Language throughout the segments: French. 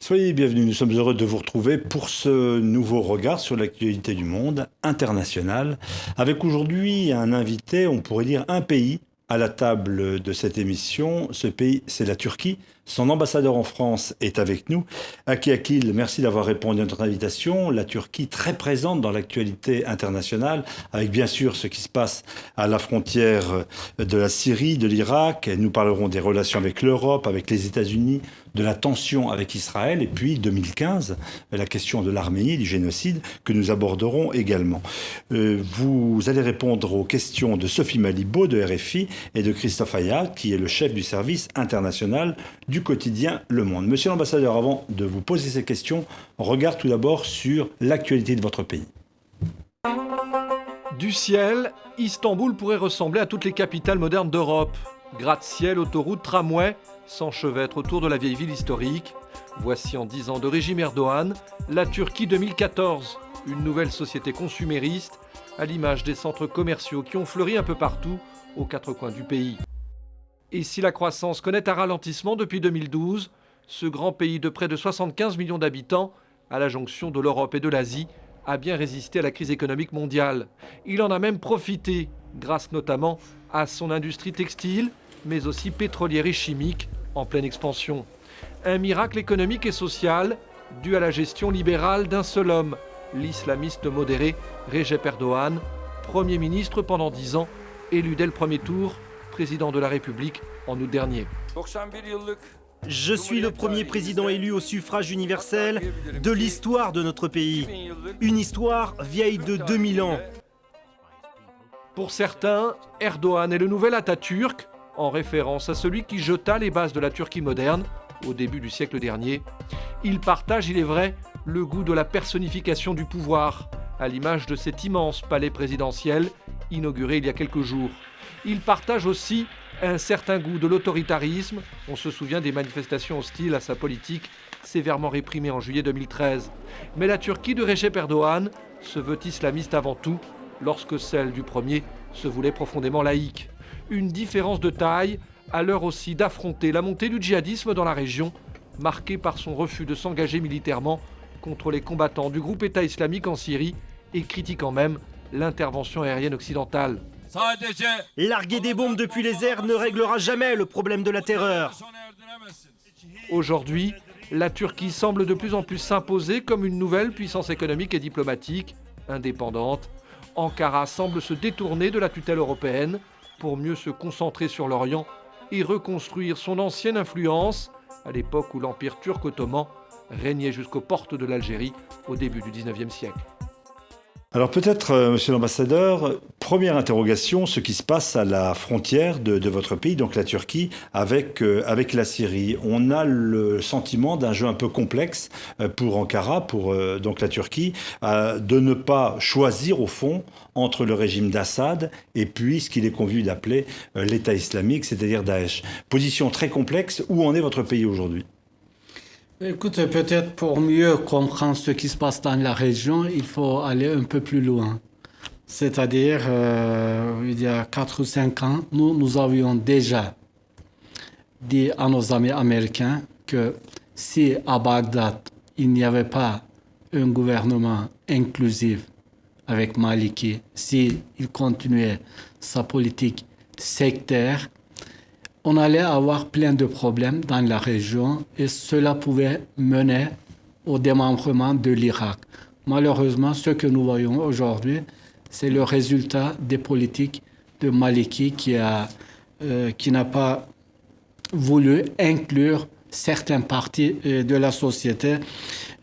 Soyez les bienvenus, nous sommes heureux de vous retrouver pour ce nouveau regard sur l'actualité du monde international, avec aujourd'hui un invité, on pourrait dire un pays, à la table de cette émission. Ce pays, c'est la Turquie. Son ambassadeur en France est avec nous. Aki Akil, merci d'avoir répondu à notre invitation. La Turquie, très présente dans l'actualité internationale, avec bien sûr ce qui se passe à la frontière de la Syrie, de l'Irak. Nous parlerons des relations avec l'Europe, avec les États-Unis, de la tension avec Israël, et puis 2015, la question de l'Arménie, du génocide, que nous aborderons également. Vous allez répondre aux questions de Sophie Malibaud de RFI et de Christophe Ayat, qui est le chef du service international du quotidien Le Monde. Monsieur l'ambassadeur, avant de vous poser ces questions, on regarde tout d'abord sur l'actualité de votre pays. Du ciel, Istanbul pourrait ressembler à toutes les capitales modernes d'Europe. Gratte-ciel, autoroute, tramway s'enchevêtrent autour de la vieille ville historique. Voici en 10 ans de régime Erdogan, la Turquie 2014, une nouvelle société consumériste à l'image des centres commerciaux qui ont fleuri un peu partout aux quatre coins du pays. Et si la croissance connaît un ralentissement depuis 2012, ce grand pays de près de 75 millions d'habitants, à la jonction de l'Europe et de l'Asie, a bien résisté à la crise économique mondiale. Il en a même profité, grâce notamment à son industrie textile, mais aussi pétrolière et chimique, en pleine expansion. Un miracle économique et social dû à la gestion libérale d'un seul homme, l'islamiste modéré Recep Erdogan, Premier ministre pendant 10 ans, élu dès le premier tour, président de la République en août dernier. Je suis le premier président élu au suffrage universel de l'histoire de notre pays. Une histoire vieille de 2000 ans. Pour certains, Erdogan est le nouvel Atatürk, en référence à celui qui jeta les bases de la Turquie moderne au début du siècle dernier. Il partage, il est vrai, le goût de la personnification du pouvoir, à l'image de cet immense palais présidentiel inauguré il y a quelques jours. Il partage aussi un certain goût de l'autoritarisme. On se souvient des manifestations hostiles à sa politique, sévèrement réprimées en juillet 2013. Mais la Turquie de Recep Erdogan se veut islamiste avant tout, lorsque celle du premier se voulait profondément laïque. Une différence de taille, à l'heure aussi d'affronter la montée du djihadisme dans la région, marquée par son refus de s'engager militairement contre les combattants du groupe État islamique en Syrie et critiquant même l'intervention aérienne occidentale. Larguer des bombes depuis les airs ne réglera jamais le problème de la terreur. Aujourd'hui, la Turquie semble de plus en plus s'imposer comme une nouvelle puissance économique et diplomatique, indépendante. Ankara semble se détourner de la tutelle européenne pour mieux se concentrer sur l'Orient et reconstruire son ancienne influence à l'époque où l'Empire turc ottoman régnait jusqu'aux portes de l'Algérie au début du XIXe siècle. Alors peut-être, monsieur l'ambassadeur, première interrogation, ce qui se passe à la frontière de votre pays, donc la Turquie, avec la Syrie. On a le sentiment d'un jeu un peu complexe pour Ankara, pour donc la Turquie, de ne pas choisir au fond entre le régime d'Assad et puis ce qu'il est convenu d'appeler l'État islamique, c'est-à-dire Daesh. Position très complexe, où en est votre pays aujourd'hui ? Écoutez, peut-être pour mieux comprendre ce qui se passe dans la région, il faut aller un peu plus loin. C'est-à-dire, il y a 4 ou 5 ans, nous avions déjà dit à nos amis américains que si à Bagdad, il n'y avait pas un gouvernement inclusif avec Maliki, s'il continuait sa politique sectaire, on allait avoir plein de problèmes dans la région et cela pouvait mener au démembrement de l'Irak. Malheureusement, ce que nous voyons aujourd'hui, c'est le résultat des politiques de Maliki qui n'a pas voulu inclure certaines parties de la société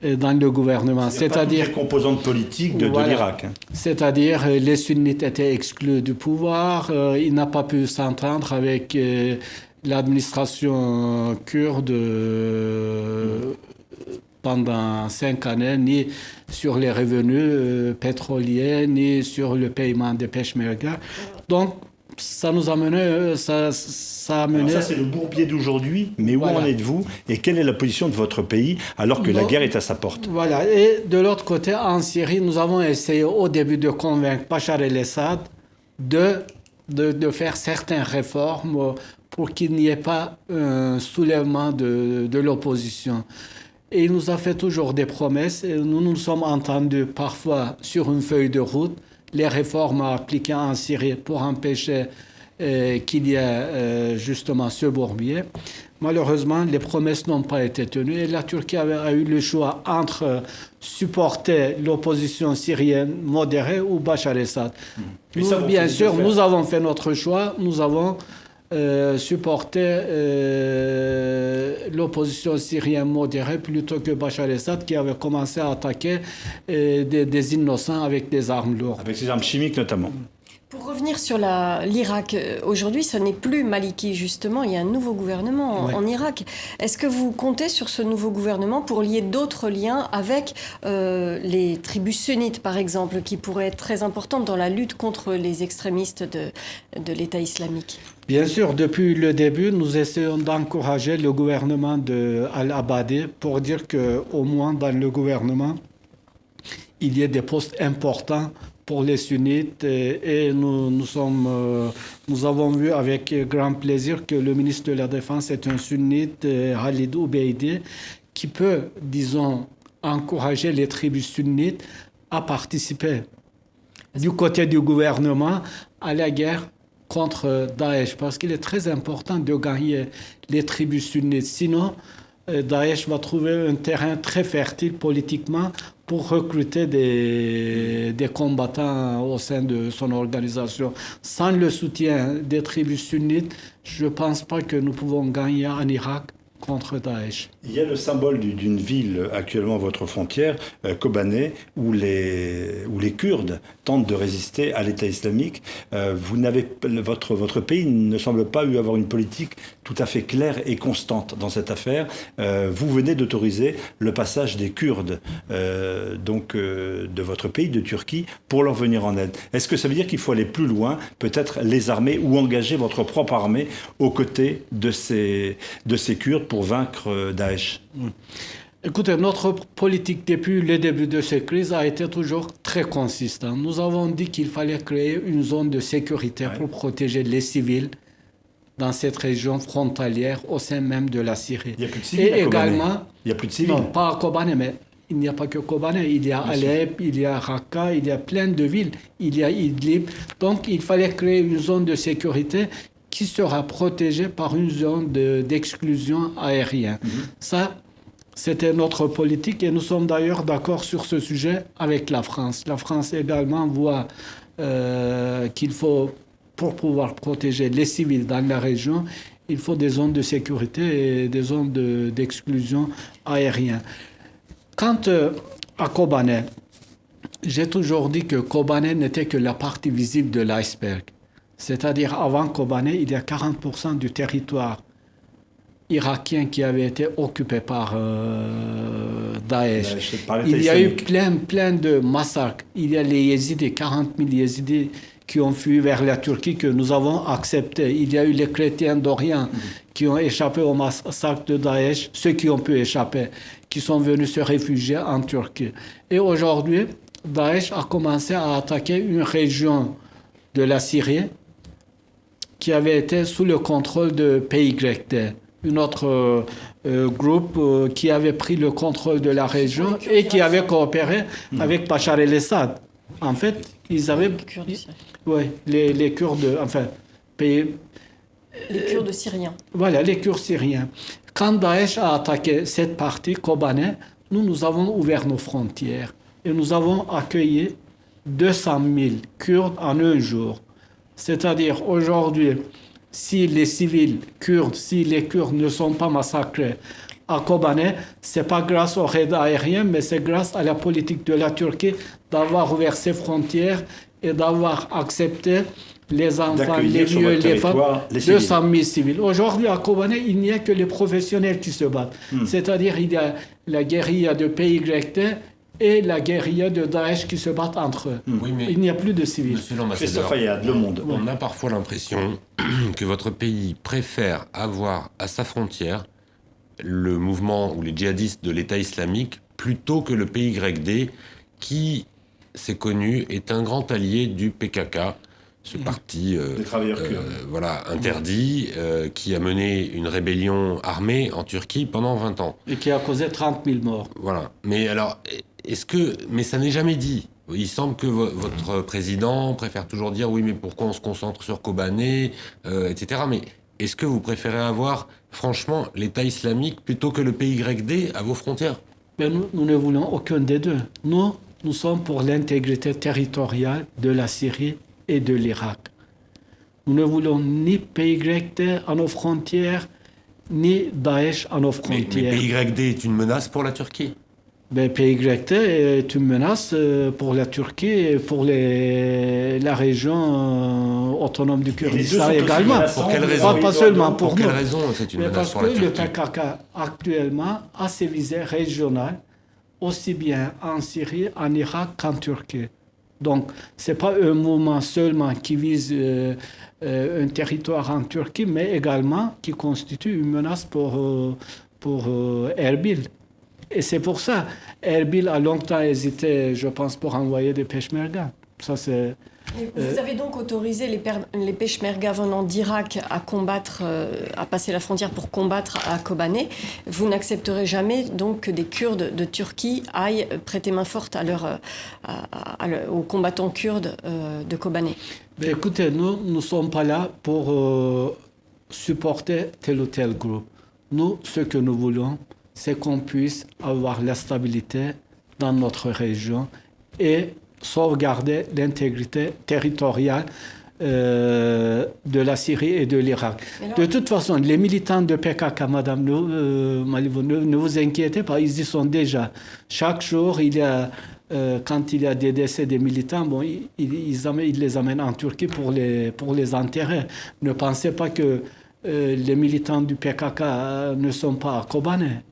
dans le gouvernement. C'est-à-dire les composantes politiques de l'Irak. C'est-à-dire les sunnites étaient exclus du pouvoir, il n'a pas pu s'entendre avec l'administration kurde pendant 5 années, ni sur les revenus pétroliers, ni sur le paiement des peshmerga. Donc, ça nous a mené... Ça, c'est le bourbier d'aujourd'hui, mais où en êtes-vous et quelle est la position de votre pays alors que la guerre est à sa porte ? Voilà, et de l'autre côté, en Syrie, nous avons essayé au début de convaincre Bachar el-Assad de faire certaines réformes pour qu'il n'y ait pas un soulèvement de l'opposition. Et il nous a fait toujours des promesses. Et nous nous sommes entendus parfois sur une feuille de route les réformes à appliquer en Syrie pour empêcher qu'il y ait justement ce bourbier. Malheureusement, les promesses n'ont pas été tenues et la Turquie a eu le choix entre supporter l'opposition syrienne modérée ou Bachar el-Assad. Nous, bien sûr, nous avons fait notre choix. Nous avons supporté l'opposition syrienne modérée plutôt que Bachar el-Assad qui avait commencé à attaquer des innocents avec des armes lourdes. Avec ces armes chimiques notamment. Pour revenir sur l'Irak, aujourd'hui, ce n'est plus Maliki, justement. Il y a un nouveau gouvernement en Irak. Est-ce que vous comptez sur ce nouveau gouvernement pour lier d'autres liens avec les tribus sunnites, par exemple, qui pourraient être très importantes dans la lutte contre les extrémistes de l'État islamique? Bien sûr, depuis le début, nous essayons d'encourager le gouvernement d'Al-Abadi pour dire qu'au moins dans le gouvernement, il y ait des postes importants pour les sunnites et nous avons vu avec grand plaisir que le ministre de la Défense est un sunnite, Khalid Obeidi, qui peut, disons, encourager les tribus sunnites à participer du côté du gouvernement à la guerre contre Daesh, parce qu'il est très important de gagner les tribus sunnites. Sinon, Daesh va trouver un terrain très fertile politiquement pour recruter des combattants au sein de son organisation. Sans le soutien des tribus sunnites, je ne pense pas que nous pouvons gagner en Irak contre Daesh. Il y a le symbole d'une ville actuellement à votre frontière, Kobané, où les Kurdes tentent de résister à l'État islamique. Votre pays ne semble pas avoir une politique tout à fait claire et constante dans cette affaire. Vous venez d'autoriser le passage des Kurdes de votre pays, de Turquie, pour leur venir en aide. Est-ce que ça veut dire qu'il faut aller plus loin, peut-être les armer ou engager votre propre armée aux côtés de ces Kurdes pour vaincre Daesh? Écoutez, notre politique depuis le début de cette crise a été toujours très consistante. Nous avons dit qu'il fallait créer une zone de sécurité pour protéger les civils dans cette région frontalière au sein même de la Syrie. Il n'y a plus de civils à Kobané. Il n'y a plus de civils. Non, pas à Kobané, mais il n'y a pas que Kobané. Il y a Alep, il y a Raqqa, il y a plein de villes. Il y a Idlib. Donc, il fallait créer une zone de sécurité qui sera protégée par une zone d'exclusion aérienne. Ça, c'était notre politique et nous sommes d'ailleurs d'accord sur ce sujet avec la France. La France également voit qu'il faut, pour pouvoir protéger les civils dans la région, il faut des zones de sécurité et des zones d'exclusion aérienne. Quant à Kobané, j'ai toujours dit que Kobané n'était que la partie visible de l'iceberg. C'est-à-dire, avant Kobané, il y a 40% du territoire irakien qui avait été occupé par Daesh. Il y a eu plein de massacres. Il y a les Yézidis, 40 000 Yézidis qui ont fui vers la Turquie que nous avons acceptés. Il y a eu les chrétiens d'Orient qui ont échappé au massacre de Daesh, ceux qui ont pu échapper, qui sont venus se réfugier en Turquie. Et aujourd'hui, Daesh a commencé à attaquer une région de la Syrie qui avait été sous le contrôle de PYD, un autre groupe qui avait pris le contrôle de la région et qui avait coopéré avec Bachar el-Assad. En fait, ils avaient... Les Kurdes, enfin... Les Kurdes syriens. Voilà, les Kurdes syriens. Quand Daesh a attaqué cette partie, Kobané, nous avons ouvert nos frontières et nous avons accueilli 200 000 Kurdes en un jour. C'est-à-dire, aujourd'hui, si les civils kurdes, si les Kurdes ne sont pas massacrés à Kobané, ce n'est pas grâce aux raids aériens, mais c'est grâce à la politique de la Turquie d'avoir ouvert ses frontières et d'avoir accepté les enfants, les vieux, les femmes, 200 000 civils. Aujourd'hui, à Kobané, il n'y a que les professionnels qui se battent. C'est-à-dire, il y a la guérilla de PYD et la guérilla de Daesh qui se battent entre eux. Oui, mais il n'y a plus de civils. Monsieur l'ambassadeur, Christophe Ayad, Le Monde. On a parfois l'impression que votre pays préfère avoir à sa frontière le mouvement ou les djihadistes de l'État islamique plutôt que le PYD qui, c'est connu, est un grand allié du PKK ce parti des travailleurs kurdes. Voilà, interdit, qui a mené une rébellion armée en Turquie pendant 20 ans. Et qui a causé 30 000 morts. Voilà. Mais alors, mais ça n'est jamais dit. Il semble que votre président préfère toujours dire oui, mais pourquoi on se concentre sur Kobané, etc. Mais est-ce que vous préférez avoir, franchement, l'État islamique plutôt que le PYD à vos frontières? Mais nous ne voulons aucun des deux. Nous sommes pour l'intégrité territoriale de la Syrie et de l'Irak. Nous ne voulons ni PYD à nos frontières, ni Daesh à nos frontières. Mais PYD est une menace pour la Turquie. Ben, PYD est une menace pour la Turquie et pour la région autonome du Kurdistan également. Pour quelle raison? Pas seulement pour nous. Pour quelle raison c'est une menace pour la Turquie? Parce que le PKK actuellement a ses visées régionales, aussi bien en Syrie, en Irak qu'en Turquie. Donc, ce n'est pas un mouvement seulement qui vise un territoire en Turquie, mais également qui constitue une menace pour Erbil. Et c'est pour ça, Erbil a longtemps hésité, je pense, pour envoyer des peshmergas. Ça, c'est... Vous avez donc autorisé les peshmergas venant d'Irak à combattre, à passer la frontière pour combattre à Kobané. Vous n'accepterez jamais donc que des Kurdes de Turquie aillent prêter main forte aux combattants kurdes de Kobané. Mais écoutez, nous ne sommes pas là pour supporter tel ou tel groupe. Nous, ce que nous voulons, c'est qu'on puisse avoir la stabilité dans notre région et sauvegarder l'intégrité territoriale de la Syrie et de l'Irak. De toute façon, les militants de PKK, Madame Malivo, ne vous inquiétez pas, ils y sont déjà. Chaque jour, quand il y a des décès des militants, ils les amènent en Turquie pour les enterrer. Ne pensez pas que les militants du PKK ne sont pas à Kobané.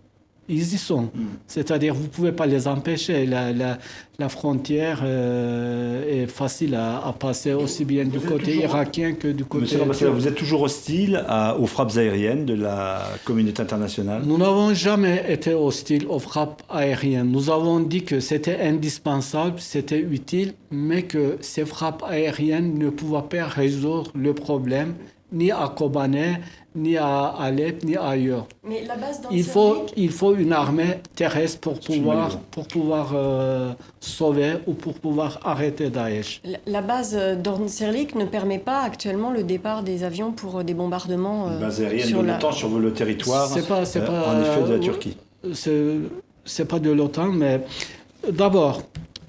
Ils y sont. C'est-à-dire, vous ne pouvez pas les empêcher. La frontière est facile à passer aussi bien du côté irakien que du côté... Monsieur l'ambassadeur, vous êtes toujours hostile aux frappes aériennes de la communauté internationale? Nous n'avons jamais été hostiles aux frappes aériennes. Nous avons dit que c'était indispensable, c'était utile, mais que ces frappes aériennes ne pouvaient pas résoudre le problème, ni à Kobané, ni à Alep, ni ailleurs. Mais la base il faut une armée terrestre pour pouvoir sauver ou pour pouvoir arrêter Daesh. La base d'Ornserlik ne permet pas actuellement le départ des avions pour des bombardements une base aérienne de l'OTAN survole le territoire, en effet, de la Turquie. C'est pas de l'OTAN, mais d'abord,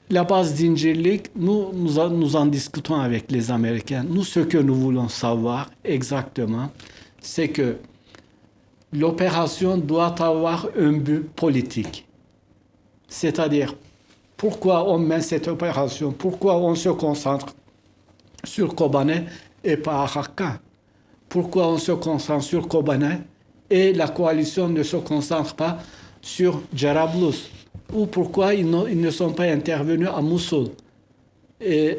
la base d'Injirlik, nous en discutons avec les Américains. Nous, ce que nous voulons savoir exactement, c'est que l'opération doit avoir un but politique. C'est-à-dire, pourquoi on mène cette opération? Pourquoi on se concentre sur Kobané et pas à Raqqa? Pourquoi on se concentre sur Kobané et la coalition ne se concentre pas sur Jarablus? Ou pourquoi ils ne sont pas intervenus à Mossoul? Et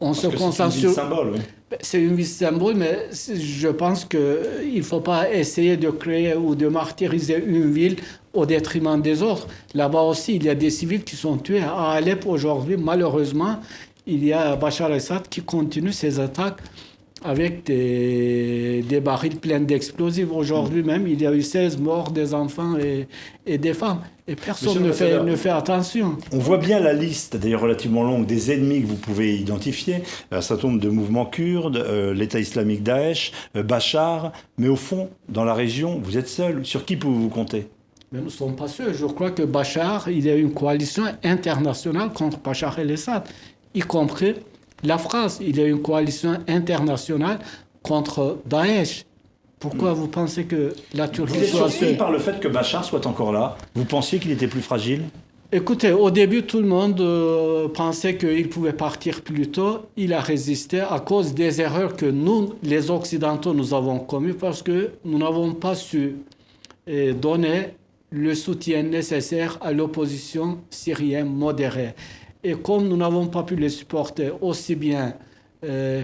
on se concentre sur... C'est une ville symbole, oui. C'est une ville symbole, mais je pense qu'il ne faut pas essayer de créer ou de martyriser une ville au détriment des autres. Là-bas aussi, il y a des civils qui sont tués. À Alep, aujourd'hui, malheureusement, il y a Bachar el-Assad qui continue ses attaques avec des barils pleins d'explosifs. Aujourd'hui même, il y a eu 16 morts, des enfants et des femmes. Et personne ne fait attention. On voit bien la liste, d'ailleurs relativement longue, des ennemis que vous pouvez identifier. Un certain nombre de mouvements kurdes, l'État islamique Daesh, Bachar. Mais au fond, dans la région, vous êtes seul. Sur qui pouvez-vous compter? Mais nous ne sommes pas seuls. Je crois que Bachar, il y a une coalition internationale contre Bachar el-Assad, y compris la France. Il y a une coalition internationale contre Daesh. Pourquoi vous pensez que la Turquie soit seule? Vous êtes surpris par le fait que Bachar soit encore là? Vous pensiez qu'il était plus fragile? Écoutez, au début, tout le monde pensait qu'il pouvait partir plus tôt. Il a résisté à cause des erreurs que nous, les Occidentaux, nous avons commises parce que nous n'avons pas su donner le soutien nécessaire à l'opposition syrienne modérée. Et comme nous n'avons pas pu les supporter aussi bien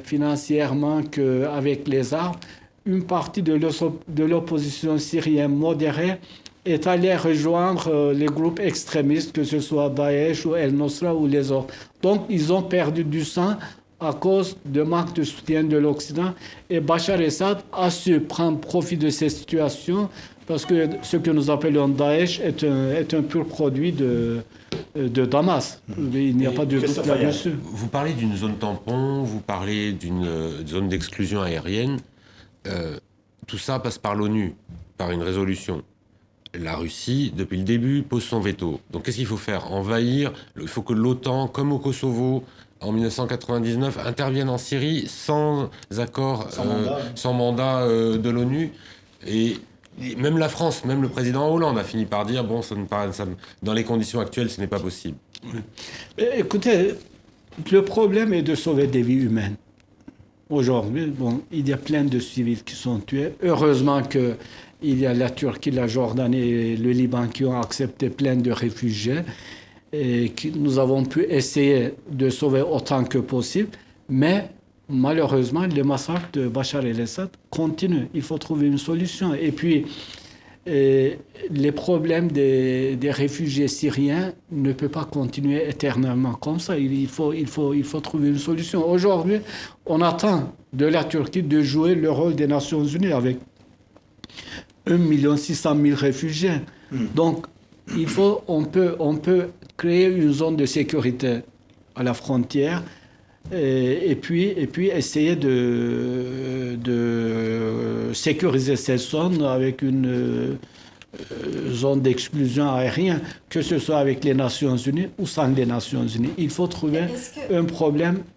financièrement qu'avec les armes, une partie de l'opposition syrienne modérée est allée rejoindre les groupes extrémistes, que ce soit Daesh ou El-Nosra ou les autres. Donc, ils ont perdu du sang à cause du manque de soutien de l'Occident. Et Bachar el-Assad a su prendre profit de cette situation parce que ce que nous appelons Daesh est un pur produit de Damas. Il n'y a pas de doute là-dessus. Vous parlez d'une zone tampon, vous parlez d'une zone d'exclusion aérienne. Tout ça passe par l'ONU, par une résolution. La Russie, depuis le début, pose son veto. Donc qu'est-ce qu'il faut faire? Envahir. Il faut que l'OTAN, comme au Kosovo, en 1999, intervienne en Syrie sans accord, sans mandat de l'ONU. Et même la France, même le président Hollande a fini par dire, bon, dans les conditions actuelles, ce n'est pas possible. Écoutez, le problème est de sauver des vies humaines. Aujourd'hui, bon, il y a plein de civils qui sont tués. Heureusement qu'il y a la Turquie, la Jordanie et le Liban qui ont accepté plein de réfugiés et que nous avons pu essayer de sauver autant que possible. Mais malheureusement, le massacre de Bachar el-Assad continue. Il faut trouver une solution. Et puis, les problèmes des réfugiés syriens ne peuvent pas continuer éternellement comme ça. Il faut trouver une solution. Aujourd'hui, on attend de la Turquie de jouer le rôle des Nations Unies avec 1 600 000 réfugiés. Donc, on peut créer une zone de sécurité à la frontière et puis essayer de sécuriser cette zone avec une zone d'exclusion aérienne, que ce soit avec les Nations Unies ou sans les Nations Unies. Il faut trouver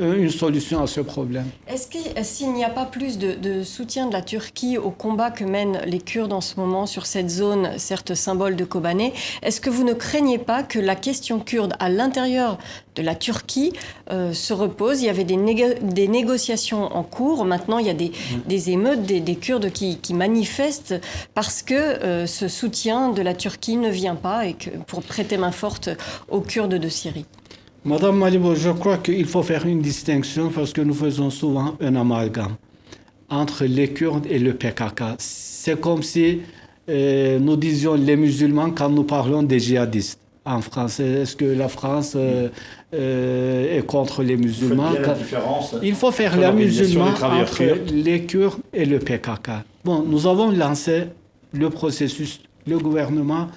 une solution à ce problème. Est-ce que s'il n'y a pas plus de soutien de la Turquie au combat que mènent les Kurdes en ce moment sur cette zone, certes symbole de Kobané, est-ce que vous ne craignez pas que la question kurde à l'intérieur de la Turquie se repose? Il y avait des négociations en cours. Maintenant, il y a des émeutes, des Kurdes qui manifestent parce que ce soutien de la Turquie ne vient pas et que pour prêter main forte aux Kurdes de Syrie. Madame Malibo, je crois qu'il faut faire une distinction parce que nous faisons souvent un amalgame entre les Kurdes et le PKK. C'est comme si nous disions les musulmans quand nous parlons des djihadistes. En France, est-ce que la France est contre les musulmans? Il faut faire la musulman entre les Kurdes et le PKK. Bon, nous avons lancé le processus. Le gouvernement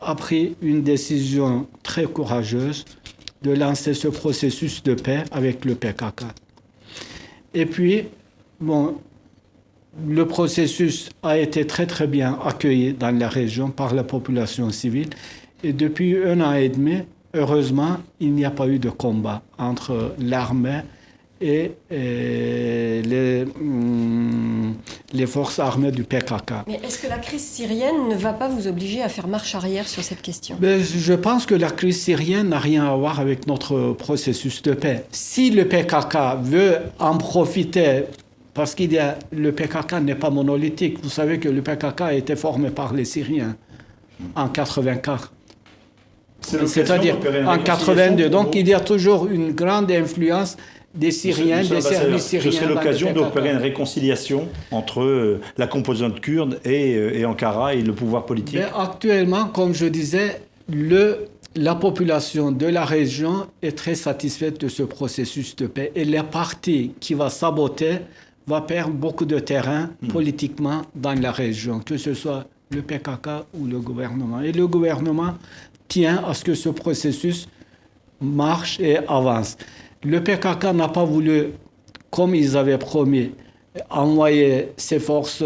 a pris une décision très courageuse de lancer ce processus de paix avec le PKK. Et puis, bon, le processus a été très très bien accueilli dans la région par la population civile. Et depuis 1 an et demi, heureusement, il n'y a pas eu de combat entre l'armée et les forces armées du PKK. Mais est-ce que la crise syrienne ne va pas vous obliger à faire marche arrière sur cette question? Je pense que la crise syrienne n'a rien à voir avec notre processus de paix. Si le PKK veut en profiter, parce le PKK n'est pas monolithique. Vous savez que le PKK a été formé par les Syriens en 84. C'est-à-dire en 82. Donc il y a toujours une grande influence des Syriens, des services syriens. Ce serait l'occasion d'opérer une réconciliation entre la composante kurde et Ankara et le pouvoir politique. Actuellement, comme je disais, la population de la région est très satisfaite de ce processus de paix. Et la partie qui va saboter va perdre beaucoup de terrain politiquement dans la région, que ce soit le PKK ou le gouvernement. Et le gouvernement tient à ce que ce processus marche et avance. Le PKK n'a pas voulu, comme ils avaient promis, envoyer ses forces,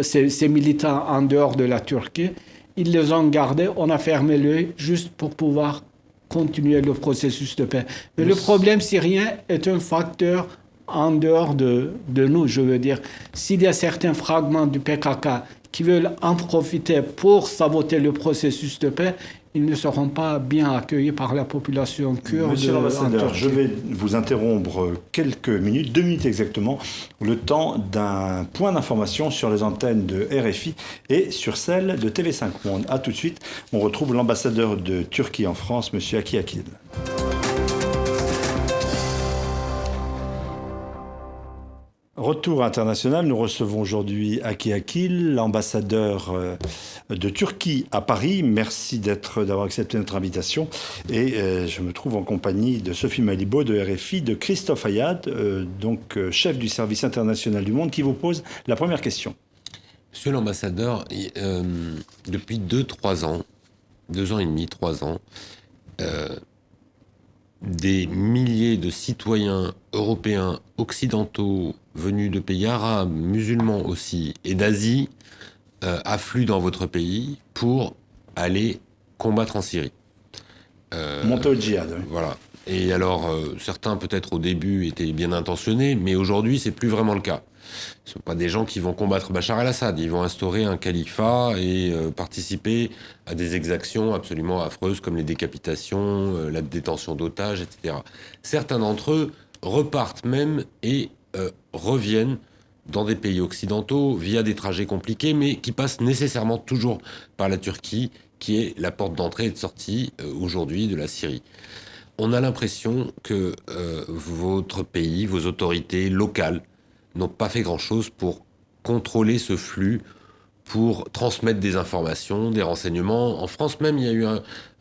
ses militants en dehors de la Turquie. Ils les ont gardés, on a fermé l'œil juste pour pouvoir continuer le processus de paix. Mais le problème syrien est un facteur en dehors de nous, je veux dire. S'il y a certains fragments du PKK qui veulent en profiter pour saboter le processus de paix, ils ne seront pas bien accueillis par la population kurde. Monsieur l'ambassadeur, je vais vous interrompre quelques minutes, 2 minutes exactement, le temps d'un point d'information sur les antennes de RFI et sur celles de TV5 Monde. A tout de suite, on retrouve l'ambassadeur de Turquie en France, monsieur Aki Akil. Retour international, nous recevons aujourd'hui Aki Akil, l'ambassadeur de Turquie à Paris. Merci d'avoir accepté notre invitation. Et je me trouve en compagnie de Sophie Malibaud de RFI, de Christophe Ayad, chef du service international du Monde, qui vous pose la première question. Monsieur l'ambassadeur, depuis 2-3 ans, 2 ans et demi, 3 ans, des milliers de citoyens européens, occidentaux, venus de pays arabes, musulmans aussi, et d'Asie, affluent dans votre pays pour aller combattre en Syrie. Monter au djihad. Oui. Voilà. Et alors, certains peut-être au début étaient bien intentionnés, mais aujourd'hui, c'est plus vraiment le cas. Ce ne sont pas des gens qui vont combattre Bachar el-Assad. Ils vont instaurer un califat et participer à des exactions absolument affreuses comme les décapitations, la détention d'otages, etc. Certains d'entre eux repartent même et reviennent dans des pays occidentaux via des trajets compliqués, mais qui passent nécessairement toujours par la Turquie, qui est la porte d'entrée et de sortie aujourd'hui de la Syrie. On a l'impression que votre pays, vos autorités locales, n'ont pas fait grand-chose pour contrôler ce flux, pour transmettre des informations, des renseignements. En France même, il y a eu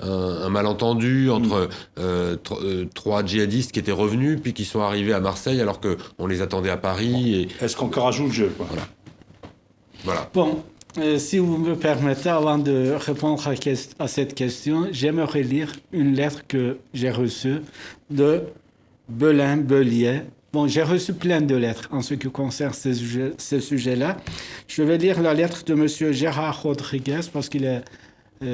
un malentendu entre 3 djihadistes qui étaient revenus, puis qui sont arrivés à Marseille alors qu'on les attendait à Paris. Et... Est-ce qu'encore joue le jeu, quoi. Voilà. Bon, si vous me permettez, avant de répondre à cette question, j'aimerais lire une lettre que j'ai reçue de Belin Bellier. Bon, j'ai reçu plein de lettres en ce qui concerne ces sujets-là. Je vais lire la lettre de M. Gérard Rodriguez parce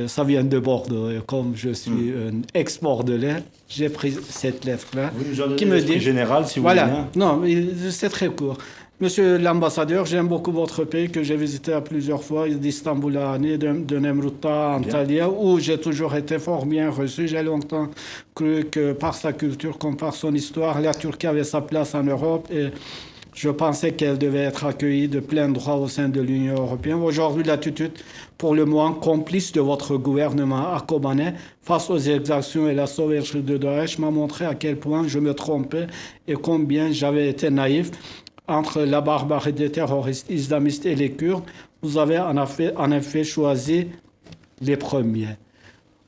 ça vient de Bordeaux. Et comme je suis un ex-bordelais, j'ai pris cette lettre-là. Vous nous en donnez qui me dit général, si vous voilà. voulez bien. Non, c'est très court. Monsieur l'ambassadeur, j'aime beaucoup votre pays que j'ai visité à plusieurs fois, d'Istanbul à Anne, de Nemrut'a à Antalya, où j'ai toujours été fort bien reçu. J'ai longtemps cru que par sa culture comme par son histoire, la Turquie avait sa place en Europe et je pensais qu'elle devait être accueillie de plein droit au sein de l'Union européenne. Aujourd'hui, l'attitude pour le moins complice de votre gouvernement à Kobané face aux exactions et la sauvagerie de Daesh m'a montré à quel point je me trompais et combien j'avais été naïf. Entre la barbarie des terroristes islamistes et les Kurdes, vous avez en effet choisi les premiers.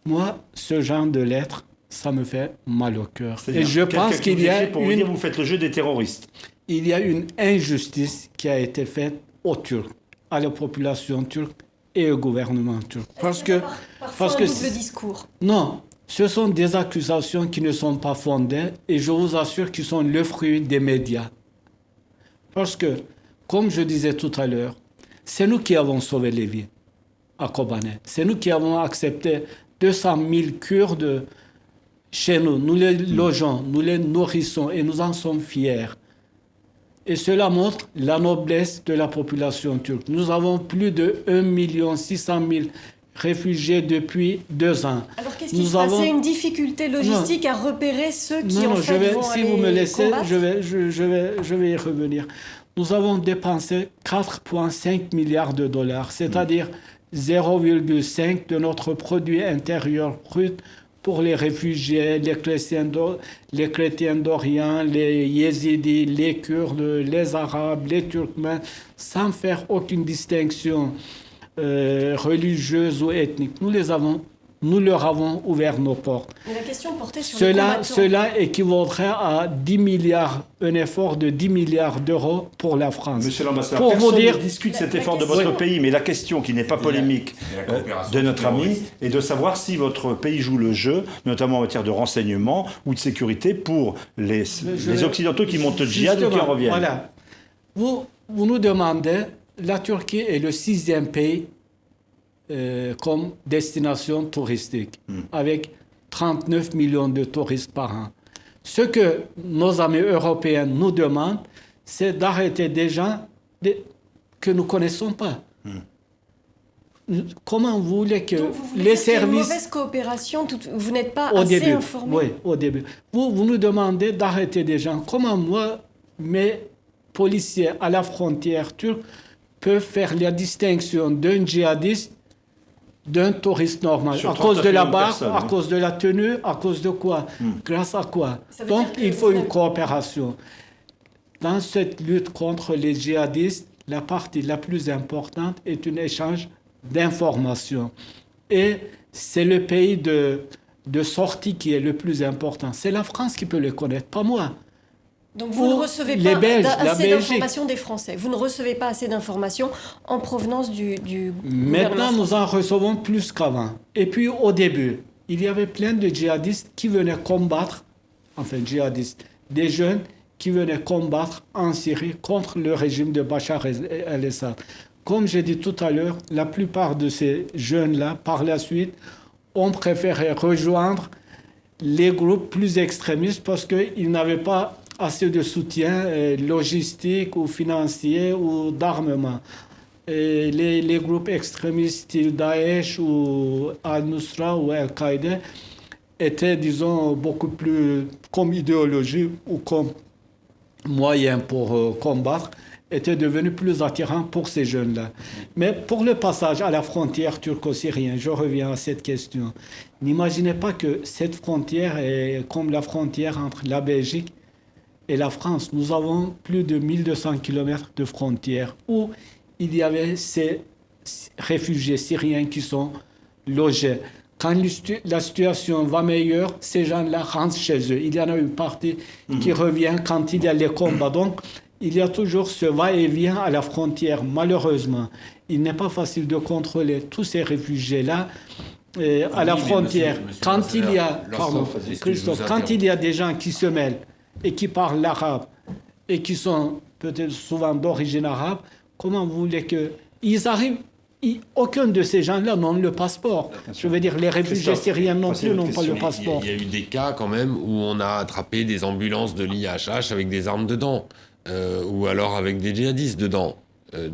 Moi, ce genre de lettres, ça me fait mal au cœur. Et je pense qu'il y a vous faites le jeu des terroristes. Il y a une injustice qui a été faite aux Turcs, à la population turque et au gouvernement turc. Parce que double discours. Non, ce sont des accusations qui ne sont pas fondées et je vous assure qu'ils sont le fruit des médias. Parce que, comme je disais tout à l'heure, c'est nous qui avons sauvé les vies à Kobané. C'est nous qui avons accepté 200 000 Kurdes chez nous. Nous les logeons, nous les nourrissons et nous en sommes fiers. Et cela montre la noblesse de la population turque. Nous avons plus de 1 600 000 réfugiés depuis 2 ans. Alors qu'est-ce qui se passe ? C'est une difficulté logistique à repérer ceux qui vont si aller vous me laissez, combattre. je vais y revenir. Nous avons dépensé 4,5 milliards de dollars, c'est-à-dire 0,5 de notre produit intérieur brut pour les réfugiés, les chrétiens d'Orient, les yézidis, les Kurdes, les Arabes, les Turkmènes, sans faire aucune distinction religieuse ou ethnique. Nous leur avons ouvert nos portes. Mais la question portait sur les combattants. Cela équivaudrait à 10 milliards, un effort de 10 milliards d'euros pour la France. Monsieur l'ambassadeur, personne ne discute cet effort de votre pays, mais la question qui n'est pas polémique de notre ami est de savoir si votre pays joue le jeu, notamment en matière de renseignement ou de sécurité, pour les Occidentaux qui montent le djihad ou qui en reviennent. Voilà. Vous nous demandez, la Turquie est le 6e pays comme destination touristique, avec 39 millions de touristes par an. Ce que nos amis européens nous demandent, c'est d'arrêter des gens que nous ne connaissons pas. Comment vous voulez que les services... Une mauvaise coopération, vous n'êtes pas assez informés. Oui, au début. Vous nous demandez d'arrêter des gens. Comment moi, mes policiers à la frontière turque peuvent faire la distinction d'un djihadiste d'un touriste normal, à cause de la barre, à cause de la tenue, à cause de quoi, grâce à quoi. Donc il faut une coopération. Dans cette lutte contre les djihadistes, la partie la plus importante est un échange d'informations. Et c'est le pays de sortie qui est le plus important. C'est la France qui peut le connaître, pas moi. Donc vous ne recevez pas assez d'informations des Français. Vous ne recevez pas assez d'informations en provenance du gouvernement. Maintenant, nous en recevons plus qu'avant. Et puis au début, il y avait plein de djihadistes qui venaient combattre, enfin djihadistes, des jeunes qui venaient combattre en Syrie contre le régime de Bachar el-Assad. Comme j'ai dit tout à l'heure, la plupart de ces jeunes-là, par la suite, ont préféré rejoindre les groupes plus extrémistes parce qu'ils n'avaient pas assez de soutien logistique ou financier ou d'armement. Et les groupes extrémistes style Daesh ou Al-Nusra ou Al-Qaïda étaient, disons, beaucoup plus comme idéologie ou comme moyen pour combattre, étaient devenus plus attirants pour ces jeunes-là. Mais pour le passage à la frontière turco-syrienne, je reviens à cette question. N'imaginez pas que cette frontière est comme la frontière entre la Belgique et la France. Nous avons plus de 1200 km de frontière où il y avait ces réfugiés syriens qui sont logés. Quand la situation va meilleure, ces gens-là rentrent chez eux. Il y en a une partie qui revient quand il y a les combats. Donc, il y a toujours ce va-et-vient à la frontière, malheureusement. Il n'est pas facile de contrôler tous ces réfugiés-là à la frontière. Quand il y a, Christophe, quand il y a des gens qui se mêlent et qui parlent l'arabe et qui sont peut-être souvent d'origine arabe, comment vous voulez qu'ils arrivent? Aucun de ces gens-là n'ont le passeport. Je veux dire, les réfugiés syriens non plus n'ont pas le passeport. Il y a eu des cas quand même où on a attrapé des ambulances de l'IHH avec des armes dedans, ou alors avec des djihadistes dedans,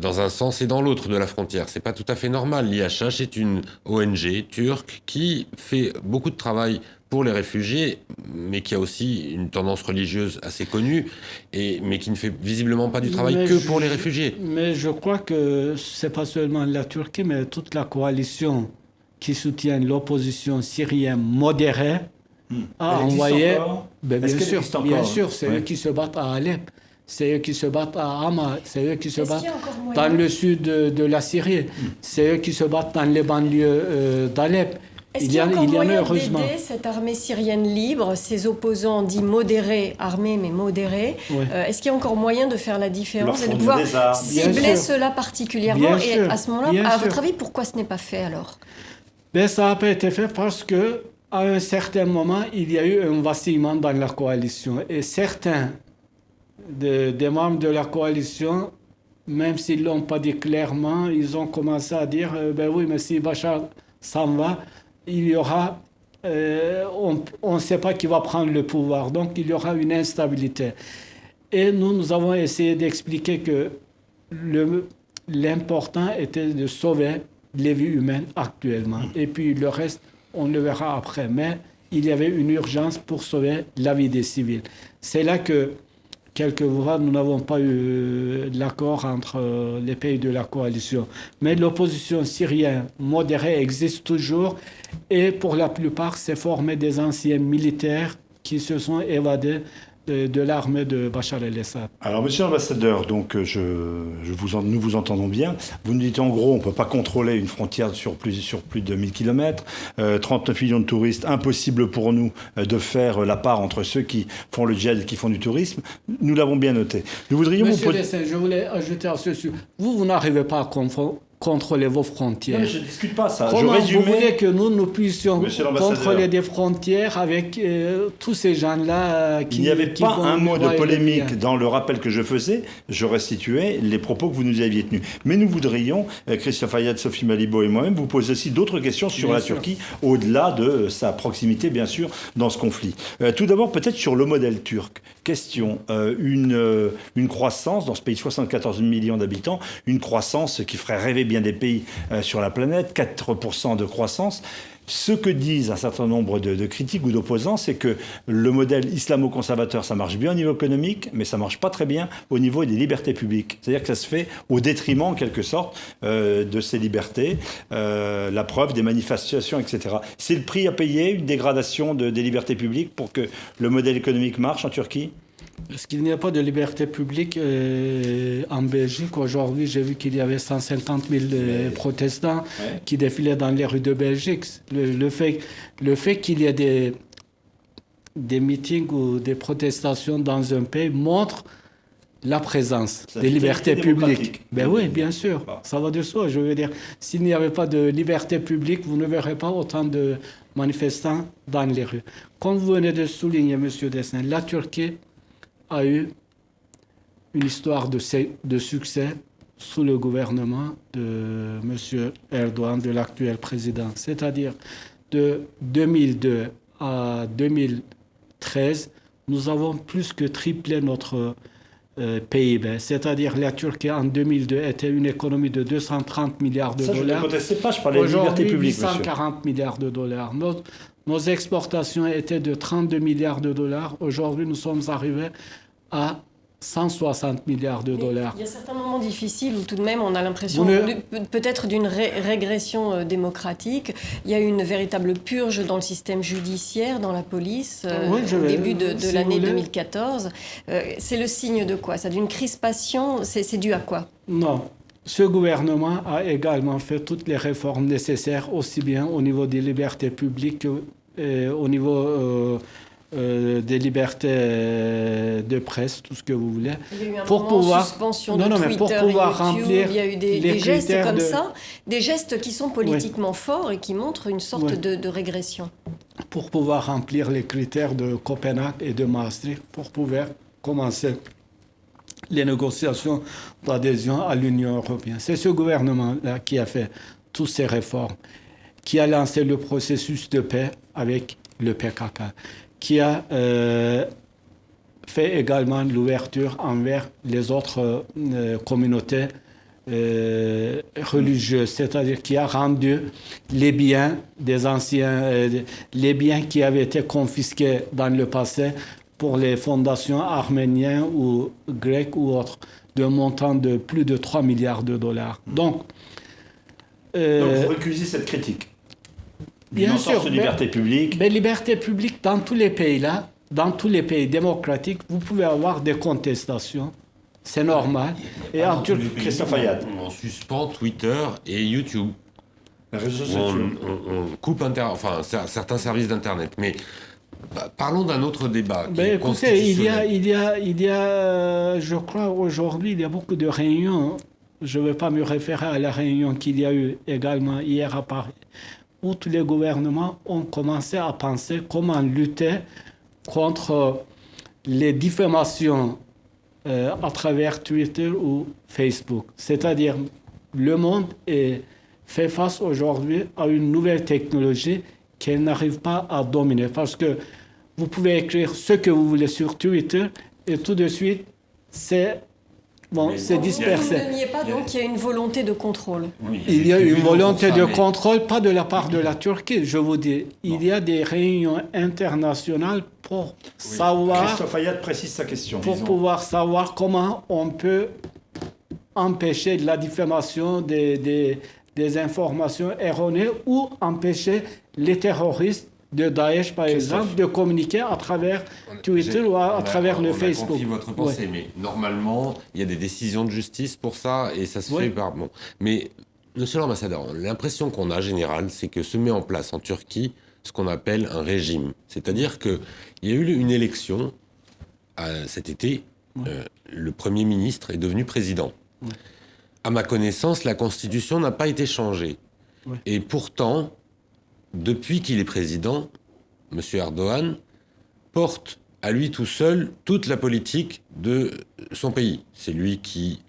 dans un sens et dans l'autre de la frontière. C'est pas tout à fait normal. L'IHH est une ONG turque qui fait beaucoup de travail pour les réfugiés, mais qui a aussi une tendance religieuse assez connue, mais qui ne fait visiblement pas du travail pour les réfugiés. Mais je crois que c'est pas seulement la Turquie, mais toute la coalition qui soutient l'opposition syrienne modérée a envoyé... Bien sûr, c'est eux qui se battent à Alep. C'est eux qui se battent à Hama, c'est eux qui se battent dans le sud de la Syrie, c'est eux qui se battent dans les banlieues d'Alep. Est-ce qu'il y a encore moyen d'aider cette armée syrienne libre, ces opposants dits modérés, armés mais modérés? Est-ce qu'il y a encore moyen de faire la différence et de pouvoir cibler cela particulièrement? Et à ce moment-là, à votre avis, pourquoi ce n'est pas fait alors? Ça n'a pas été fait parce qu'à un certain moment, il y a eu un vacillement dans la coalition. Et certains des membres de la coalition, même s'ils ne l'ont pas dit clairement, ils ont commencé à dire oui, mais si Bachar s'en va, il y aura, on ne sait pas qui va prendre le pouvoir, donc il y aura une instabilité. Et nous avons essayé d'expliquer que l'important était de sauver les vies humaines actuellement. Et puis le reste, on le verra après. Mais il y avait une urgence pour sauver la vie des civils. C'est là que quelquefois, nous n'avons pas eu l'accord entre les pays de la coalition. Mais l'opposition syrienne modérée existe toujours et pour la plupart, c'est formé des anciens militaires qui se sont évadés de l'armée de Bachar el-Assad. Alors, monsieur l'ambassadeur, donc, nous vous entendons bien. Vous nous dites en gros, on ne peut pas contrôler une frontière sur plus de 1000 km. 39 millions de touristes, impossible pour nous de faire la part entre ceux qui font le djihad et qui font du tourisme. Nous l'avons bien noté. Nous voudrions Monsieur Dessin, je voulais ajouter à ce sujet. Vous n'arrivez pas à contrôler vos frontières. Non, mais je ne discute pas ça. Comment vous voulez que nous puissions contrôler des frontières avec tous ces gens-là qui... Il n'y avait pas un mot de polémique dans le rappel que je faisais. Je restituais les propos que vous nous aviez tenus. Mais nous voudrions, Christophe Ayad, Sophie Malibaud et moi-même, vous poser aussi d'autres questions sur la Turquie, au-delà de sa proximité, bien sûr, dans ce conflit. Tout d'abord, peut-être sur le modèle turc. Question, une croissance, dans ce pays de 74 millions d'habitants, une croissance qui ferait rêver bien des pays sur la planète, 4% de croissance. Ce que disent un certain nombre de critiques ou d'opposants, c'est que le modèle islamo-conservateur, ça marche bien au niveau économique, mais ça marche pas très bien au niveau des libertés publiques. C'est-à-dire que ça se fait au détriment, en quelque sorte, de ces libertés, la preuve des manifestations, etc. C'est le prix à payer, une dégradation des libertés publiques pour que le modèle économique marche en Turquie ? Est-ce qu'il n'y a pas de liberté publique en Belgique? Aujourd'hui, j'ai vu qu'il y avait 150 000 protestants qui défilaient dans les rues de Belgique. Le fait qu'il y ait des meetings ou des protestations dans un pays montre la présence des libertés publiques. Ben oui, bien sûr, ça va de soi. Je veux dire, s'il n'y avait pas de liberté publique, vous ne verrez pas autant de manifestants dans les rues. Comme vous venez de souligner, M. Dessin, la Turquie a eu une histoire de succès sous le gouvernement de M. Erdogan, de l'actuel président. C'est-à-dire, de 2002 à 2013, nous avons plus que triplé notre PIB. C'est-à-dire, la Turquie, en 2002, était une économie de 230 milliards de dollars. Je ne protestais pas, je parlais de liberté publique, monsieur. 840 milliards de dollars. Nos exportations étaient de 32 milliards de dollars. Aujourd'hui, nous sommes arrivés à 160 milliards de dollars. Il y a certains moments difficiles où tout de même on a l'impression peut-être d'une régression démocratique. Il y a eu une véritable purge dans le système judiciaire, dans la police, au début de l'année 2014. C'est le signe de quoi? Ça, d'une crispation? C'est dû à quoi? Non. Ce gouvernement a également fait toutes les réformes nécessaires, aussi bien au niveau des libertés publiques qu'au niveau des libertés de presse, tout ce que vous voulez. Il y a eu un moment suspension de Twitter pour pouvoir et YouTube, remplir il y a eu des gestes comme ça, des gestes qui sont politiquement forts et qui montrent une sorte de régression. Pour pouvoir remplir les critères de Copenhague et de Maastricht, pour pouvoir commencer les négociations d'adhésion à l'Union européenne. C'est ce gouvernement-là qui a fait toutes ces réformes, qui a lancé le processus de paix avec le PKK, qui a fait également l'ouverture envers les autres communautés religieuses, c'est-à-dire qui a rendu les biens des anciens, les biens qui avaient été confisqués dans le passé pour les fondations arméniennes ou grecques ou autres, d'un montant de plus de 3 milliards de dollars. Donc vous récusez cette critique? Bien sûr, liberté publique. Mais liberté publique, dans tous les pays là, dans tous les pays démocratiques, vous pouvez avoir des contestations. C'est normal. Et en Turquie, Christophe Ayad. On suspend Twitter et YouTube. Les réseaux sociaux. On coupe certains services d'Internet. Mais parlons d'un autre débat. Écoutez, il y a, je crois aujourd'hui, il y a beaucoup de réunions. Je ne vais pas me référer à la réunion qu'il y a eu également hier à Paris, où tous les gouvernements ont commencé à penser comment lutter contre les diffamations à travers Twitter ou Facebook. C'est-à-dire, le monde fait face aujourd'hui à une nouvelle technologie qu'elle n'arrive pas à dominer. Parce que vous pouvez écrire ce que vous voulez sur Twitter et tout de suite, c'est dispersé. Vous ne niez pas donc qu'il y a une volonté de contrôle? Oui, il y a une volonté de contrôle, pas de la part de la Turquie, je vous dis. Il y a des réunions internationales pour savoir... Christophe Ayad précise sa question. Pour pouvoir savoir comment on peut empêcher la diffamation des informations erronées ou empêcher les terroristes de Daesh, par exemple, de communiquer à travers Twitter ou à travers le Facebook. On a compris votre pensée, mais normalement, il y a des décisions de justice pour ça, et ça se fait par... Bon. Mais, monsieur l'ambassadeur, l'impression qu'on a générale, c'est que se met en place en Turquie ce qu'on appelle un régime. C'est-à-dire qu'il y a eu une élection cet été, le Premier ministre est devenu président. À ma connaissance, la Constitution n'a pas été changée. Et pourtant... Depuis qu'il est président, M. Erdogan porte à lui tout seul toute la politique de son pays. C'est lui qui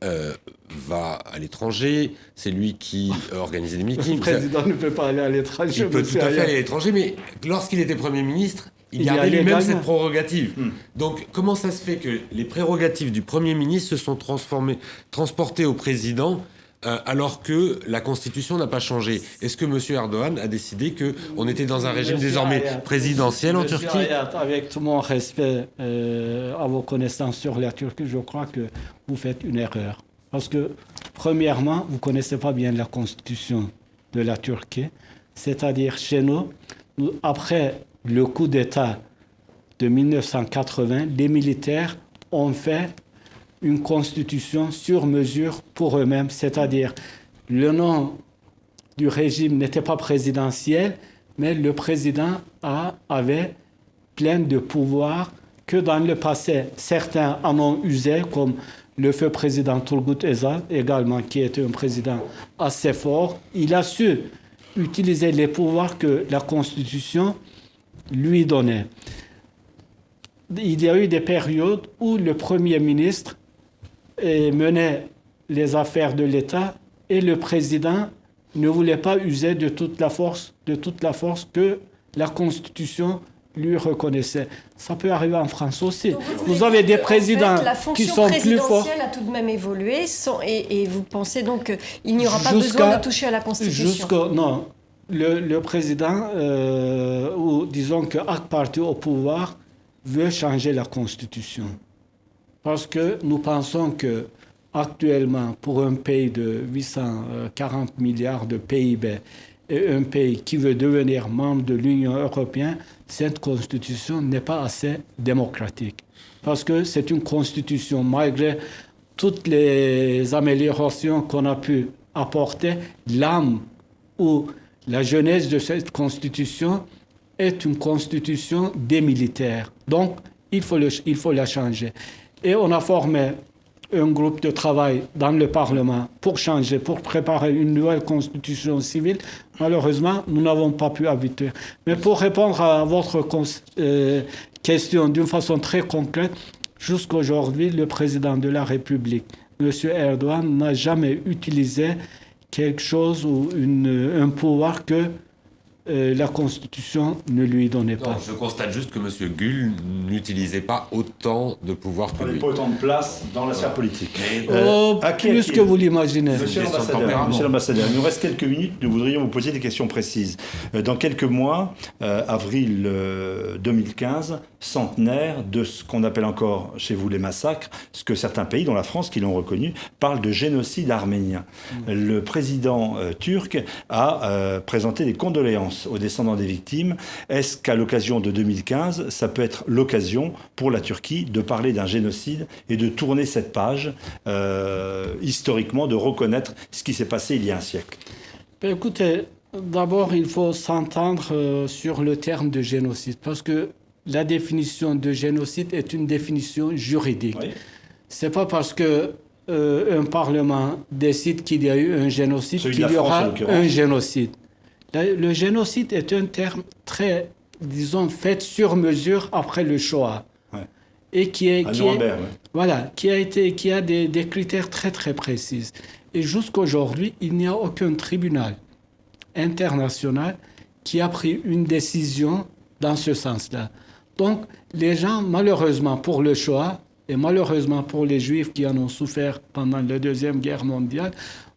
va à l'étranger, c'est lui qui organise des meetings. Le président ne peut pas aller à l'étranger. Il peut tout à fait aller à l'étranger, mais lorsqu'il était Premier ministre, il gardait lui-même cette prérogative. Donc, comment ça se fait que les prérogatives du Premier ministre se sont transportées au président alors que la Constitution n'a pas changé? Est-ce que M. Erdogan a décidé qu'on était dans un régime désormais présidentiel en Turquie? Avec tout mon respect à vos connaissances sur la Turquie, je crois que vous faites une erreur. Parce que, premièrement, vous ne connaissez pas bien la Constitution de la Turquie. C'est-à-dire, chez nous, après le coup d'État de 1980, les militaires ont fait une constitution sur mesure pour eux-mêmes, c'est-à-dire le nom du régime n'était pas présidentiel, mais le président avait plein de pouvoirs que dans le passé, certains en ont usé, comme le feu président Turgut Özal, également, qui était un président assez fort. Il a su utiliser les pouvoirs que la Constitution lui donnait. Il y a eu des périodes où le Premier ministre menait les affaires de l'État et le président ne voulait pas user de toute la force que la Constitution lui reconnaissait. Ça peut arriver en France aussi. Vous avez des présidents qui sont plus forts. La fonction présidentielle a tout de même évolué et vous pensez donc qu'il n'y aura pas besoin de toucher à la Constitution? Non. Le président, ou disons que Ak Parti au pouvoir, veut changer la Constitution. Parce que nous pensons que actuellement, pour un pays de 840 milliards de PIB et un pays qui veut devenir membre de l'Union européenne, cette constitution n'est pas assez démocratique. Parce que c'est une constitution, malgré toutes les améliorations qu'on a pu apporter, l'âme ou la jeunesse de cette constitution est une constitution des militaires. Donc, il faut la changer. Et on a formé un groupe de travail dans le Parlement pour changer, pour préparer une nouvelle constitution civile. Malheureusement, nous n'avons pas pu habiter. Mais pour répondre à votre question d'une façon très concrète, jusqu'aujourd'hui, le président de la République, M. Erdogan, n'a jamais utilisé quelque chose ou un pouvoir que la Constitution ne lui donnait pas. Non, je constate juste que M. Gül n'utilisait pas autant de pouvoir que lui. Pas autant de place dans la sphère politique. Plus que vous l'imaginez. Monsieur l'ambassadeur, il nous reste quelques minutes. Nous voudrions vous poser des questions précises. Dans quelques mois, avril 2015, centenaire de ce qu'on appelle encore chez vous les massacres, ce que certains pays, dont la France, qui l'ont reconnu, parlent de génocide arménien. Le président turc a présenté des condoléances aux descendants des victimes. Est-ce qu'à l'occasion de 2015, ça peut être l'occasion pour la Turquie de parler d'un génocide et de tourner cette page, historiquement, de reconnaître ce qui s'est passé il y a un siècle? Écoutez, d'abord, il faut s'entendre sur le terme de génocide, parce que la définition de génocide est une définition juridique. Oui. C'est pas parce que un Parlement décide qu'il y a eu un génocide qu'il y aura un génocide. Le génocide est un terme très, disons, fait sur mesure après le Shoah. Ouais. Et qui a des critères très, très précis. Et jusqu'aujourd'hui, il n'y a aucun tribunal international qui a pris une décision dans ce sens-là. Donc, les gens, malheureusement pour le Shoah, et malheureusement pour les Juifs qui en ont souffert pendant la Deuxième Guerre mondiale,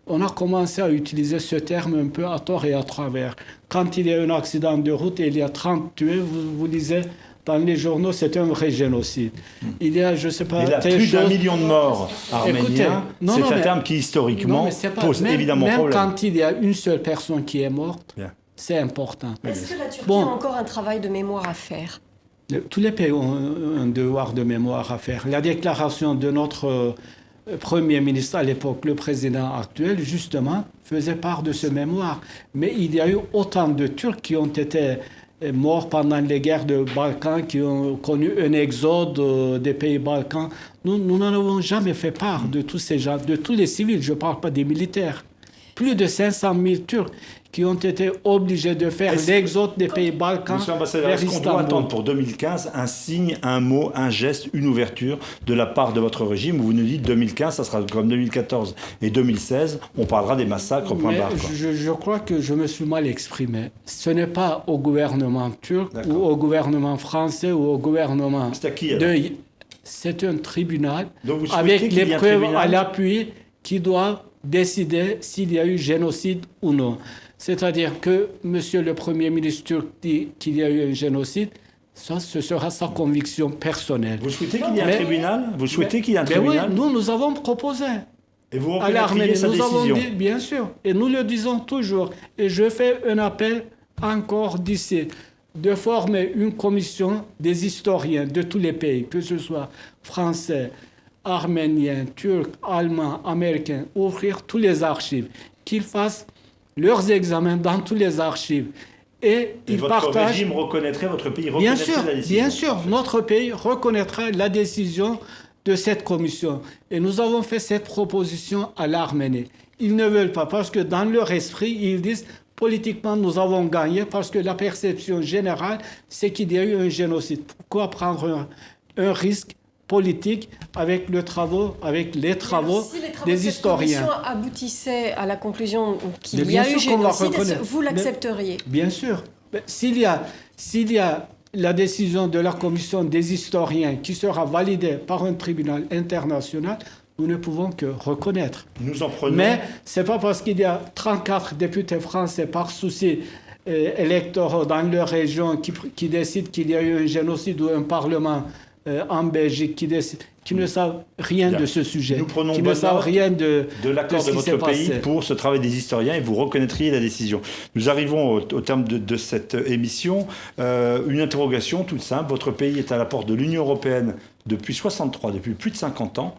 on a commencé à utiliser ce terme un peu à tort et à travers. Quand il y a un accident de route et il y a 30 tués, vous lisez dans les journaux, c'est un vrai génocide. Il y a, je ne sais pas... Il y a plus d'1 million de morts arméniens. C'est un terme qui, historiquement, pose évidemment problème. Même quand il y a une seule personne qui est morte, c'est important. Est-ce que la Turquie a encore un travail de mémoire à faire? Tous les pays ont un devoir de mémoire à faire. La déclaration de notre Premier ministre à l'époque, le président actuel, justement, faisait part de ce mémoire. Mais il y a eu autant de Turcs qui ont été morts pendant les guerres de Balkans, qui ont connu un exode des pays balkans. Nous n'en avons jamais fait part de tous ces gens, de tous les civils, je ne parle pas des militaires. Plus de 500 000 Turcs qui ont été obligés de faire l'exode des pays balkans. Monsieur l'ambassadeur, est-ce qu'on doit attendre pour 2015 un signe, un mot, un geste, une ouverture de la part de votre régime, où vous nous dites 2015, ça sera comme 2014 et 2016, on parlera des massacres, point barre. Je crois que je me suis mal exprimé. Ce n'est pas au gouvernement turc ou au gouvernement français ou au gouvernement... C'est à qui, c'est un tribunal avec les preuves à l'appui qui doit décider s'il y a eu génocide ou non. C'est-à-dire que Monsieur le Premier ministre turc dit qu'il y a eu un génocide, ça, ce sera sa conviction personnelle. Vous souhaitez qu'il y ait un tribunal? Vous souhaitez qu'il y ait un tribunal? Oui, nous avons proposé. Et vous à l'Arménie, nous avons dit, bien sûr, et nous le disons toujours. Et je fais un appel encore d'ici. de former une commission des historiens de tous les pays, que ce soit français, arméniens, turcs, allemands, américains, ouvrir tous les archives, qu'ils fassent leurs examens dans tous les archives. Et ils votre partagent... régime reconnaîtrait, votre pays Bien reconnaîtrait sûr, la décision? bien sûr, notre pays reconnaîtra la décision de cette commission. Et nous avons fait cette proposition à l'Arménie. Ils ne veulent pas parce que dans leur esprit, ils disent politiquement nous avons gagné parce que la perception générale, c'est qu'il y a eu un génocide. Pourquoi prendre un risque politique avec les travaux des historiens? Si la commission aboutissait à la conclusion qu'il y bien a eu sûr qu'on va génocide, reconnaître. vous l'accepteriez? Bien sûr. S'il y a la décision de la commission des historiens qui sera validée par un tribunal international, nous ne pouvons que reconnaître. Nous en prenons. Mais ce n'est pas parce qu'il y a 34 députés français par souci électoraux dans leur région qui décident qu'il y a eu un génocide ou un parlement en Belgique qui ne savent rien de ce sujet, qui ne savent rien de l'accord de votre pays pour ce travail des historiens, et vous reconnaîtriez la décision. Nous arrivons au terme de cette émission. Une interrogation toute simple. Votre pays est à la porte de l'Union européenne depuis 63, depuis plus de 50 ans,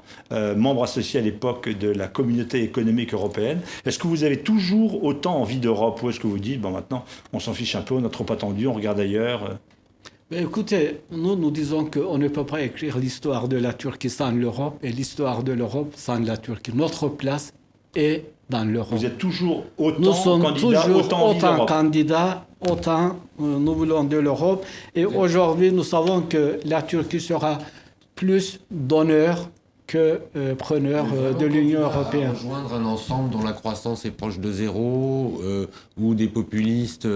membre associé à l'époque de la Communauté économique européenne. Est-ce que vous avez toujours autant envie d'Europe, ou est-ce que vous dites, bon, maintenant, on s'en fiche un peu, on a trop attendu, on regarde ailleurs? Écoutez, nous disons qu'on ne peut pas écrire l'histoire de la Turquie sans l'Europe et l'histoire de l'Europe sans la Turquie. Notre place est dans l'Europe. Vous êtes toujours autant nous sommes candidats, toujours autant candidats, autant nous voulons de l'Europe. Et aujourd'hui, nous savons que la Turquie sera plus donneur que preneur de l'Union européenne. Rejoindre un ensemble dont la croissance est proche de zéro, où des populistes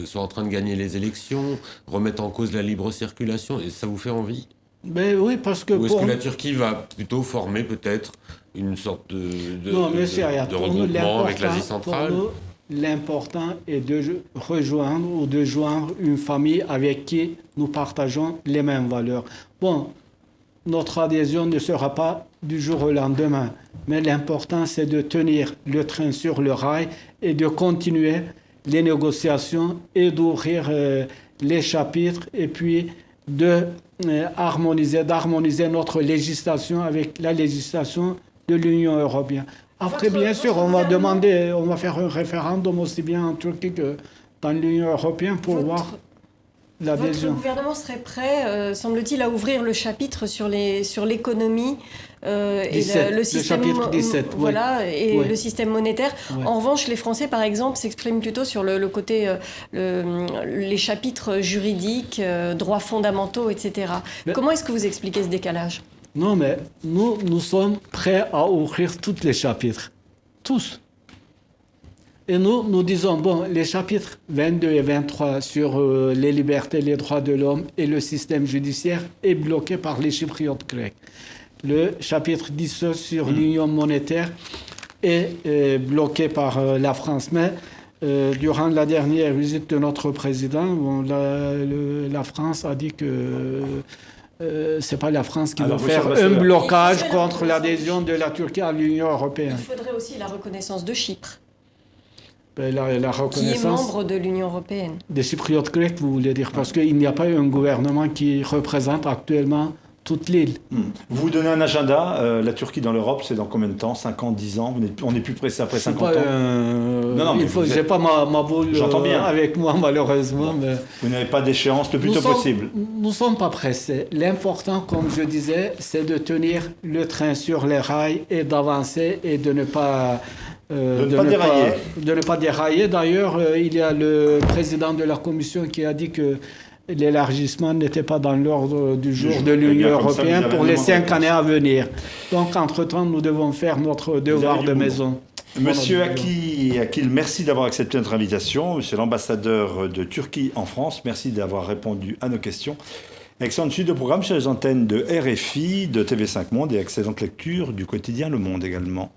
sont en train de gagner les élections, remettent en cause la libre circulation, et ça vous fait envie? Oui, parce que... Ou est-ce que la Turquie va plutôt former peut-être une sorte de regroupement avec l'Asie centrale? Pour nous, l'important est de rejoindre ou de joindre une famille avec qui nous partageons les mêmes valeurs. Bon, notre adhésion ne sera pas du jour au lendemain, mais l'important c'est de tenir le train sur le rail et de continuer les négociations et d'ouvrir les chapitres et puis d'harmoniser notre législation avec la législation de l'Union européenne. Après, bien sûr, on va faire un référendum aussi bien en Turquie que dans l'Union européenne pour voir l'adhésion. Votre gouvernement serait prêt, semble-t-il, à ouvrir le chapitre sur l'économie et le système, le chapitre 17, voilà, oui. et Oui. le système monétaire. Oui. En revanche, les Français, par exemple, s'expriment plutôt sur le côté, les chapitres juridiques, droits fondamentaux, etc. Mais comment est-ce que vous expliquez ce décalage? Non, mais nous sommes prêts à ouvrir tous les chapitres. Tous. Et nous disons, bon, les chapitres 22 et 23 sur les libertés, les droits de l'homme et le système judiciaire est bloqué par les Chypriotes grecs. Le chapitre 17 sur l'union monétaire est bloqué par la France. Mais durant la dernière visite de notre président, bon, la France a dit que c'est pas la France qui va faire un blocage contre l'adhésion de la Turquie à l'Union européenne. Il faudrait aussi la reconnaissance de Chypre. La reconnaissance qui est membre de l'Union européenne. Des Chypriotes grecs, vous voulez dire, parce qu'il n'y a pas un gouvernement qui représente actuellement toute l'île. Vous donnez un agenda, la Turquie dans l'Europe, c'est dans combien de temps? 5 ans, 10 ans? On n'est plus pressé après 50 ans? Non, mais je n'ai pas ma boule avec moi, malheureusement. Bon. Mais vous n'avez pas d'échéance le plus tôt possible? Nous ne sommes pas pressés. L'important, comme je disais, c'est de tenir le train sur les rails et d'avancer et de ne pas... de ne pas dérailler. D'ailleurs, il y a le président de la Commission qui a dit que l'élargissement n'était pas dans l'ordre du jour de l'Union européenne pour les 5 années à venir. Donc, entre-temps, nous devons faire notre devoir de maison. Monsieur Akil, merci d'avoir accepté notre invitation. Monsieur l'ambassadeur de Turquie en France, merci d'avoir répondu à nos questions. Excellente suite de programme sur les antennes de RFI, de TV5 Monde et excellente lecture du quotidien Le Monde également.